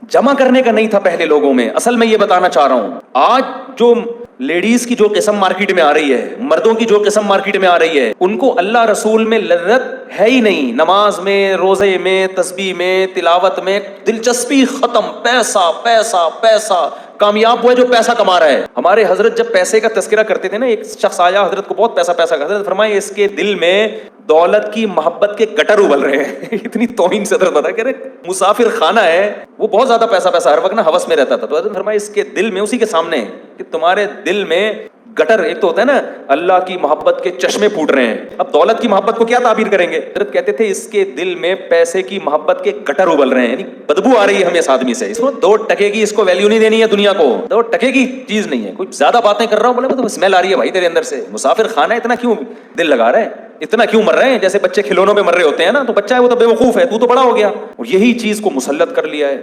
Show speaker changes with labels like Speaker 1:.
Speaker 1: जमा करने का नहीं था पहले लोगों में। असल में ये बताना चाह रहा हूं, आज जो लेडीज की जो किस्म मार्केट में आ रही है, मर्दों की जो किस्म मार्केट में आ रही है, उनको अल्लाह रसूल में लज्जत है ही नहीं। नमाज में, रोजे में, तस्बीह में, तिलावत में दिलचस्पी खत्म। पैसा पैसा पैसा। कामयाब वो है जो पैसा कमा रहा है। हमारे हजरत जब पैसे का तस्करा करते थे ना, एक शख्स आया हजरत को बहुत पैसा पैसा, हजरत फरमाए इसके दिल में दौलत की मोहब्बत के गटर उबल रहे हैं। इतनी तौहीन से हजरत बता, कह रहे मुसाफिर खाना है, वो बहुत ज्यादा पैसा पैसा हर वक्त ना हवस में रहता था। तो हजरत फरमाए इसके दिल में, उसी के सामने कि तुम्हारे दिल में गटर, एक तो होता है ना अल्लाह की मोहब्बत के चश्मे फूट रहे हैं, अब दौलत की मोहब्बत को क्या ताबीर करेंगे। हजरत कहते थे इसके दिल में पैसे की मोहब्बत के गटर उबल रहे हैं, यानी बदबू आ रही है हमें इस आदमी से। इसको 2 टके की इसको वैल्यू नहीं देनी है दुनिया को, 2 टके की चीज नहीं है। कोई ज्यादा बातें कर रहा हूं, बोले तो स्मेल आ रही है भाई तेरे अंदर से। मुसाफिर खाना है, इतना क्यों दिल लगा रहा है, इतना क्यों मर रहे हैं। जैसे बच्चे खिलौनों में मर रहे होते हैं ना, तो बच्चा है वो तो बेवकूफ है, तू तो बड़ा हो गया। और यही चीज को मुसल्लत कर लिया है।